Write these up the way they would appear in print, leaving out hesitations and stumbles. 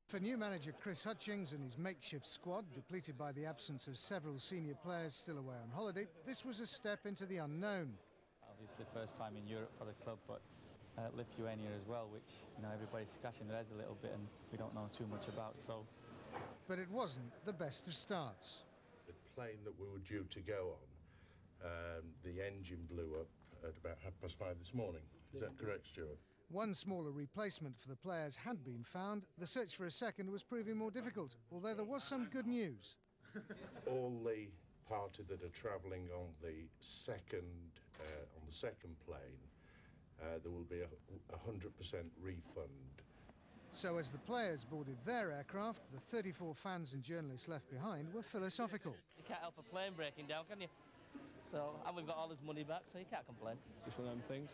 For new manager Chris Hutchings and his makeshift squad, depleted by the absence of several senior players still away on holiday, this was a step into the unknown. Obviously first time in Europe for the club, but Lithuania as well, which everybody's scratching their heads a little bit and we don't know too much about. But it wasn't the best of starts. The plane that we were due to go on, the engine blew up at about 5:30 this morning. Is that correct, Stuart? One smaller replacement for the players had been found. The search for a second was proving more difficult, although there was some good news. All the party that are travelling on the second plane, there will be a 100% refund. So as the players boarded their aircraft, the 34 fans and journalists left behind were philosophical. You can't help a plane breaking down, can you? So, and we've got all his money back, so you can't complain. It's just one of them things.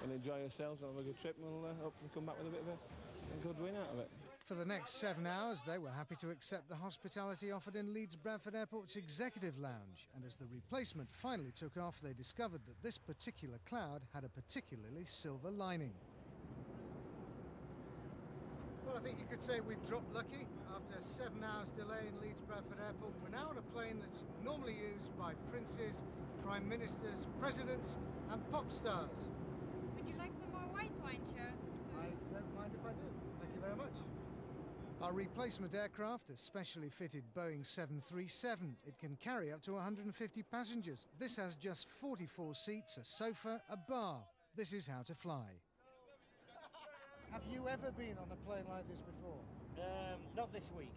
And enjoy yourselves and have a good trip, and we'll hopefully come back with a bit of a good win out of it. For the next 7 hours, they were happy to accept the hospitality offered in Leeds Bradford Airport's executive lounge. And as the replacement finally took off, they discovered that this particular cloud had a particularly silver lining. Well, I think you could say we've dropped lucky. After a 7 hours delay in Leeds Bradford Airport, we're now on a plane that's normally used by princes, prime ministers, presidents and pop stars. Would you like some more white wine, sir? I don't mind if I do. Thank you very much. Our replacement aircraft, a specially fitted Boeing 737. It can carry up to 150 passengers. This has just 44 seats, a sofa, a bar. This is how to fly. Have you ever been on a plane like this before? Not this week.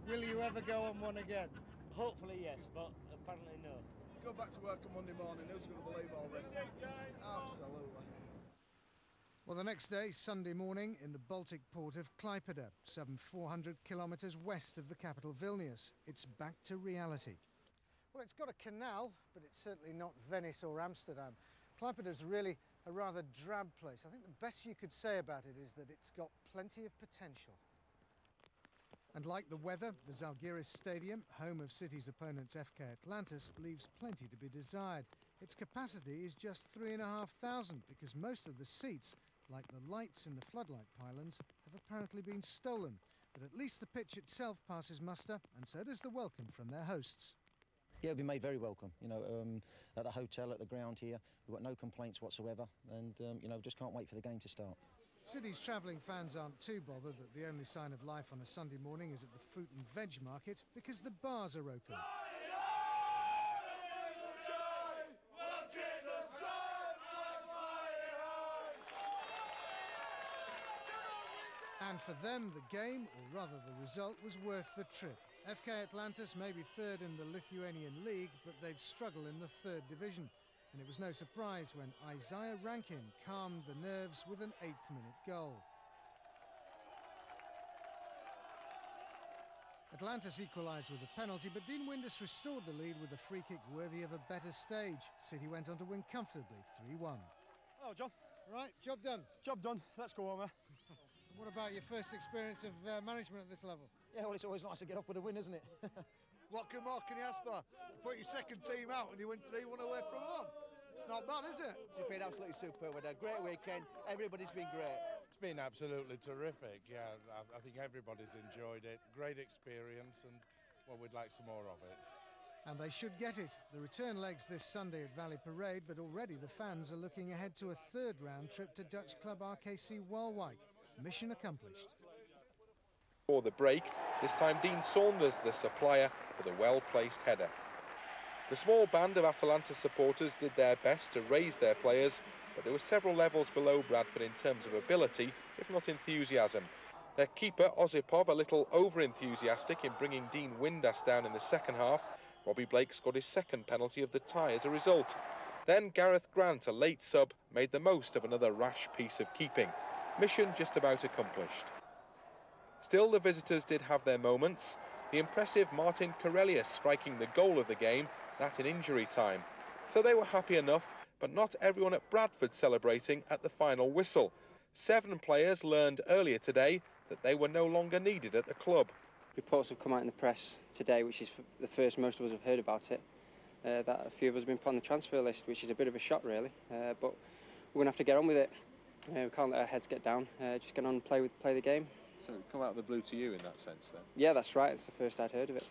Will you ever go on one again? Hopefully yes, but apparently no. Go back to work on Monday morning, who's going to believe all this? Absolutely. Well, the next day, Sunday morning, in the Baltic port of Klaipėda, some 400 kilometres west of the capital Vilnius. It's back to reality. Well, it's got a canal, but it's certainly not Venice or Amsterdam. Klaipėda is really a rather drab place. I think the best you could say about it is that it's got plenty of potential. And like the weather, the Žalgiris Stadium, home of City's opponents FK Atlantis, leaves plenty to be desired. Its capacity is just 3,500 because most of the seats, like the lights in the floodlight pylons, have apparently been stolen. But at least the pitch itself passes muster, and so does the welcome from their hosts. Yeah, it'll be made very welcome, at the hotel, at the ground here. We've got no complaints whatsoever and, just can't wait for the game to start. City's travelling fans aren't too bothered that the only sign of life on a Sunday morning is at the fruit and veg market because the bars are open. And for them, the game, or rather the result, was worth the trip. FK Atlantis may be third in the Lithuanian league, but they'd struggle in the third division. And it was no surprise when Isaiah Rankin calmed the nerves with an 8th-minute goal. Atlantis equalised with a penalty, but Dean Windus restored the lead with a free kick worthy of a better stage. City went on to win comfortably 3-1. Oh, John. Right, job done. Job done. Let's go home, What about your first experience of management at this level? Yeah, well, it's always nice to get off with a win, isn't it? What more can you ask for? You put your second team out and you win 3-1 away from home. It's not bad, is it? It's been absolutely superb. We had a great weekend. Everybody's been great. It's been absolutely terrific. Yeah, I think everybody's enjoyed it. Great experience, and well, we'd like some more of it. And they should get it. The return leg's this Sunday at Valley Parade, but already the fans are looking ahead to a third round trip to Dutch club RKC Waalwijk. Mission accomplished. For the break, this time Dean Saunders, the supplier, with a well-placed header. The small band of Atalanta supporters did their best to raise their players, but they were several levels below Bradford in terms of ability, if not enthusiasm. Their keeper, Osipov, a little over-enthusiastic in bringing Dean Windass down in the second half. Robbie Blake scored his second penalty of the tie as a result. Then Gareth Grant, a late sub, made the most of another rash piece of keeping. Mission just about accomplished. Still, the visitors did have their moments. The impressive Martin Corellius striking the goal of the game, that in injury time. So they were happy enough, but not everyone at Bradford celebrating at the final whistle. 7 players learned earlier today that they were no longer needed at the club. Reports have come out in the press today, which is the first most of us have heard about it, that a few of us have been put on the transfer list, which is a bit of a shock really, but we're going to have to get on with it. We can't let our heads get down, just get on and play the game, So it come out of the blue to you in that sense then? Yeah, that's right. It's the first I'd heard of it.